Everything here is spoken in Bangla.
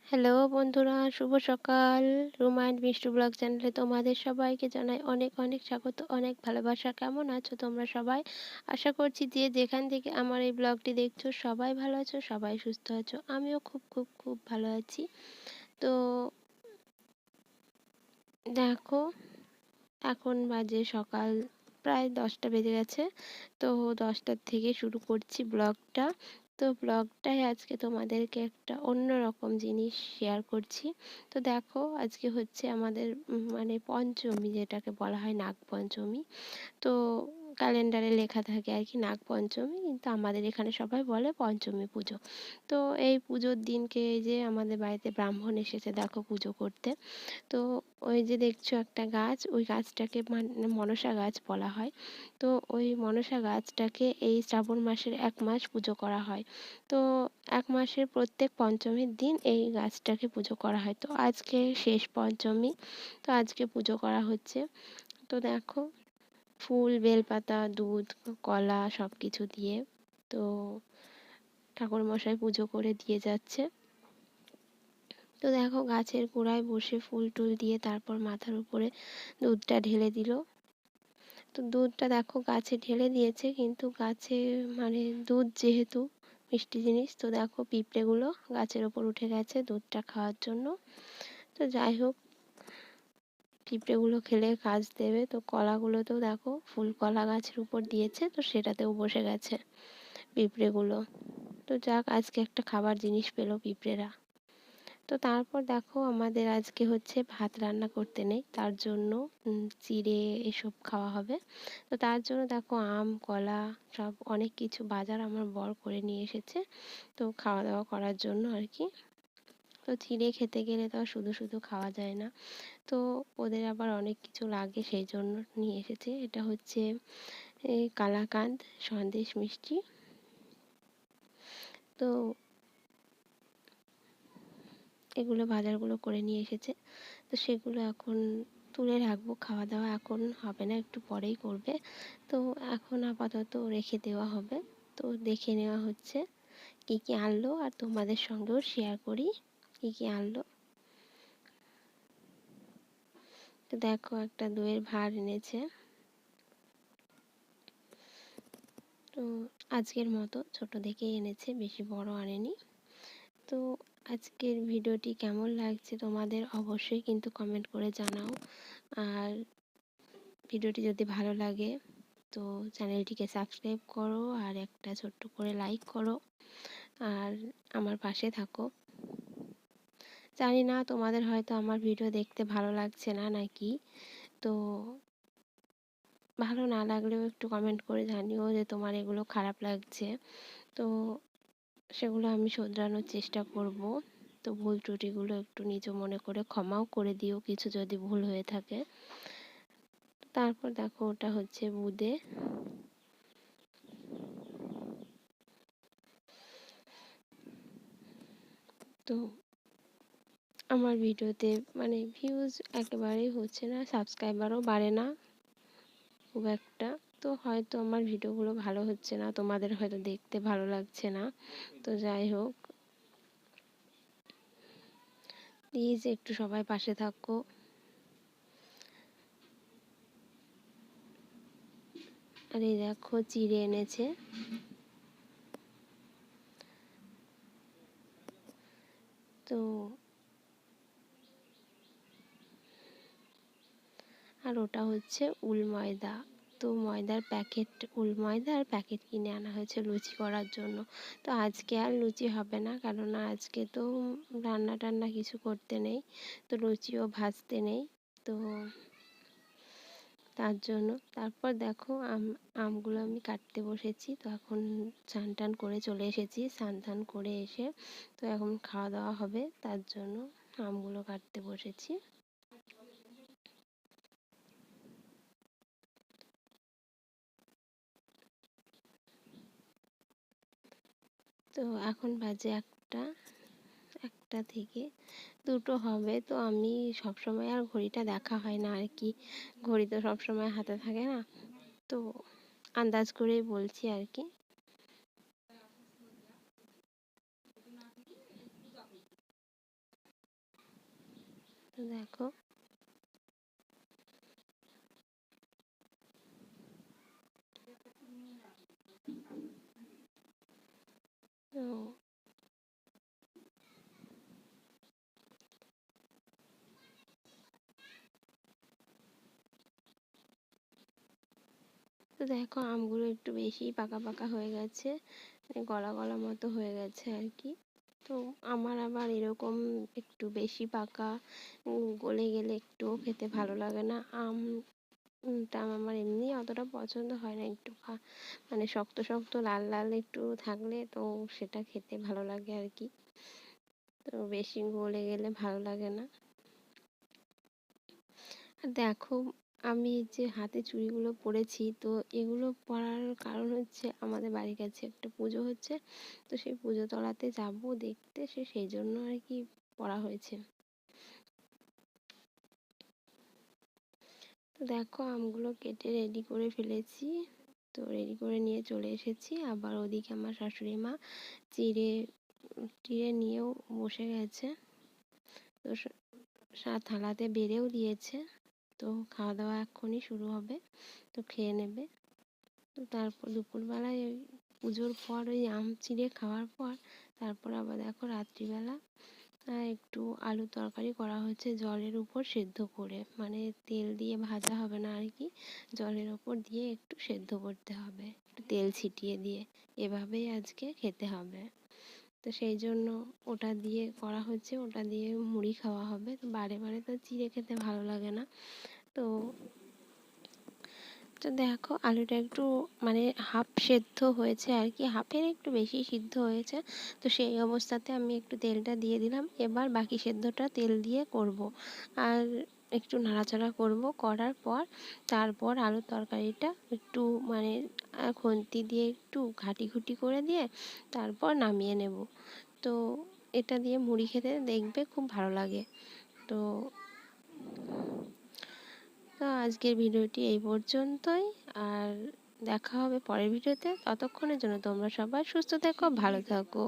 হ্যালো বন্ধুরা, শুভ সকাল। রুমা অ্যান্ড মিষ্টু ব্লগ চ্যানেলে তোমাদের সবাইকে জানাই অনেক অনেক স্বাগত, অনেক ভালোবাসা। কেমন আছো তোমরা সবাই? আশা করছি যে যেখান থেকে আমার এই ব্লগটি দেখছো সবাই ভালো আছো, সবাই সুস্থ আছো। আমিও খুব খুব খুব ভালো আছি। তো দেখো, এখন বাজে সকাল প্রায় 10টা বেজে গেছে। তো 10টার থেকে শুরু করছি ব্লগটা। তো ব্লগটায় আজকে তোমাদেরকে একটা অন্য রকম জিনিস শেয়ার করছি। তো দেখো, আজকে হচ্ছে আমাদের মানে পঞ্চমী, যেটাকে বলা হয় নাগপঞ্চমী। তো ক্যালেন্ডারে লেখা থাকে আর কি নাগপঞ্চমী, কিন্তু আমাদের এখানে সবাই বলে পঞ্চমী পুজো। তো এই পুজোর দিনকে এই যে আমাদের বাড়িতে ব্রাহ্মণ এসেছে দেখো পুজো করতে। তো ওই যে দেখছো একটা গাছ, ওই গাছটাকে মানে মনসা গাছ বলা হয়। তো ওই মনসা গাছটাকে এই শ্রাবণ মাসের 1 মাস পুজো করা হয়। তো 1 মাসের প্রত্যেক পঞ্চমীর দিন এই গাছটাকে পুজো করা হয়। তো আজকে শেষ পঞ্চমী, তো আজকে পুজো করা হচ্ছে। তো দেখো, ফুল, বেলপাতা, দুধ, কলা সব কিছু দিয়ে তো ঠাকুরমশাই পুজো করে দিয়ে যাচ্ছে। তো দেখো, গাছের গোড়ায় বসে ফুল টুল দিয়ে তারপর মাথার উপরে দুধটা ঢেলে দিল। তো দুধটা দেখো গাছে ঢেলে দিয়েছে, কিন্তু গাছে মানে দুধ যেহেতু মিষ্টি জিনিস, তো দেখো পিঁপড়েগুলো গাছের ওপর উঠে গেছে দুধটা খাওয়ার জন্য। তো যাই হোক, পিঁপড়েগুলো খেলে কাজ দেবে। তো কলাগুলোতেও দেখো ফুল কলা গাছের উপর দিয়েছে, তো সেটাতেও বসে গেছে পিঁপড়েগুলো। তো যাক, আজকে একটা খাবার জিনিস পেলো পিঁপড়েরা। তো তারপর দেখো, আমাদের আজকে হচ্ছে ভাত রান্না করতে নেই, তার জন্য চিড়ে এসব খাওয়া হবে। তো তার জন্য দেখো আম, কলা সব অনেক কিছু বাজার আমার বর করে নিয়ে এসেছে, তো খাওয়া দাওয়া করার জন্য আর কি। তো চিড়ে খেতে গেলে তো আর শুধু শুধু খাওয়া যায় না, তো ওদের আবার অনেক কিছু লাগে, সেই জন্য নিয়ে এসেছে। এটা হচ্ছে এই কালাকাঁদ সন্দেশ মিষ্টি। তো এগুলো বাজারগুলো করে নিয়ে এসেছে। তো সেগুলো এখন তুলে রাখবো, খাওয়া দাওয়া এখন হবে না, একটু পরেই করবে। তো এখন আপাতত রেখে দেওয়া হবে। তো দেখে নেওয়া হচ্ছে কী কী আনলো, আর তোমাদের সঙ্গেও শেয়ার করি কী কী আনলো। তো দেখো, একটা দইয়ের ভাঁড় এনেছে। তো আজকের মতো ছোট দেখেই এনেছে, বেশি বড় আনেনি। তো আজকের ভিডিওটি কেমন লাগছে তোমাদের অবশ্যই কিন্তু কমেন্ট করে জানাও। আর ভিডিওটি যদি ভালো লাগে তো চ্যানেলটিকে সাবস্ক্রাইব করো, আর একটা ছোট্ট করে লাইক করো, আর আমার পাশে থাকো। জানি না, তোমাদের হয়তো আমার ভিডিও দেখতে ভালো লাগছে না নাকি। তো ভালো না লাগলেও একটু কমেন্ট করে জানিও যে তোমার এগুলো খারাপ লাগছে। তো সেগুলো আমি শোধরানোর চেষ্টা করব। তো ভুল ত্রুটিগুলো একটু নিজ মনে করে ক্ষমাও করে দিও কিছু যদি ভুল হয়ে থাকে। তারপর দেখো, ওটা হচ্ছে বুদে। তো আমার ভিডিওতে মানে ভিউজ একেবারেই হচ্ছে না, সাবস্ক্রাইবারও বাড়ে না খুব একটা। তো হয়তো আমার ভিডিওগুলো ভালো হচ্ছে না, তোমাদের হয়তো দেখতে ভালো লাগছে না। তো যাই হোক, প্লিজ একটু সবাই পাশে থাকো। আর এই দেখো, চিড়ে এনেছে। তো আর ওটা হচ্ছে উল ময়দা। তো ময়দার প্যাকেট, উল ময়দার প্যাকেট কিনে আনা হয়েছে লুচি করার জন্য। তো আজকে আর লুচি হবে না, কেননা আজকে তো রান্না টান্না কিছু করতে নেই, তো লুচিও ভাজতে নেই। তো তার জন্য তারপর দেখো, আমগুলো আমি কাটতে বসেছি। তো এখন স্নান টান করে চলে এসেছি, স্নান টান করে এসে তো এখন খাওয়া দাওয়া হবে, তার জন্য আমগুলো কাটতে বসেছি। তো এখন বাজে 1টা, 1টা থেকে 2টো হবে। তো আমি সবসময় আর ঘড়িটা দেখা হয় না আর কি, ঘড়ি তো সবসময় হাতে থাকে না, তো আন্দাজ করেই বলছি আর কি। তো দেখো তো তো দেখো আমগুলো একটু বেশি পাকা পাকা হয়ে গেছে, গলা গলা মতো হয়ে গেছে আর কি। তো আমার আবার এরকম একটু বেশি পাকা গলে গেলে একটুও খেতে ভালো লাগে না। টা আমার এমনি অতটা পছন্দ হয় না, একটু মানে শক্ত শক্ত লাল লাল একটু থাকলে তো সেটা খেতে ভালো লাগে আর কি। তো বেশি গলে গেলে ভালো লাগে না। আর দেখো আমি যে হাতে চুড়িগুলো পরেছি, তো এগুলো পরার কারণ হচ্ছে আমাদের বাড়ির কাছে একটা পুজো হচ্ছে, তো সেই পুজো তলাতে যাব দেখতে, সেই জন্য আর কি পরা হয়েছে। তো দেখো আমগুলো কেটে রেডি করে ফেলেছি, তো রেডি করে নিয়ে চলে এসেছি। আবার ওদিকে আমার শাশুড়ি মা চিড়ে টিড়ে নিয়েও বসে গেছে, তো থালাতে বেড়েও দিয়েছে। তো খাওয়া দাওয়া এক্ষুনি শুরু হবে, তো খেয়ে নেবে। তো তারপর দুপুরবেলায় ওই পুজোর পর ওই আম চিড়ে খাওয়ার পর তারপর আবার দেখো রাত্রিবেলা একটু আলু তরকারি করা হচ্ছে জলের উপর সেদ্ধ করে, মানে তেল দিয়ে ভাজা হবে না আর কি, জলের ওপর দিয়ে একটু সেদ্ধ করতে হবে, একটু তেল ছিটিয়ে দিয়ে, এভাবেই আজকে খেতে হবে। তো সেই জন্য ওটা দিয়ে করা হচ্ছে, ওটা দিয়ে মুড়ি খাওয়া হবে। তো বারে বারে তো চিড়ে খেতে ভালো লাগে না। তো তো দেখো আলুটা একটু মানে হাফ সেদ্ধ হয়েছে আর কি, হাফের একটু বেশি সিদ্ধ হয়েছে। তো সেই অবস্থাতে আমি একটু তেলটা দিয়ে দিলাম, এবার বাকি সেদ্ধটা তেল দিয়ে করব। আর একটু নাড়াচাড়া করব, করার পর তারপর আলুর তরকারিটা একটু মানে খুন্তি দিয়ে একটু ঘাটি ঘুটি করে দিয়ে তারপর নামিয়ে নেব। তো এটা দিয়ে মুড়ি খেতে দেখবে খুব ভালো লাগে। তো তো আজকের ভিডিওটি এই পর্যন্তই, আর দেখা হবে পরের ভিডিওতে। ততক্ষণের জন্য তোমরা সবাই সুস্থ থেকো, ভালো থাকো।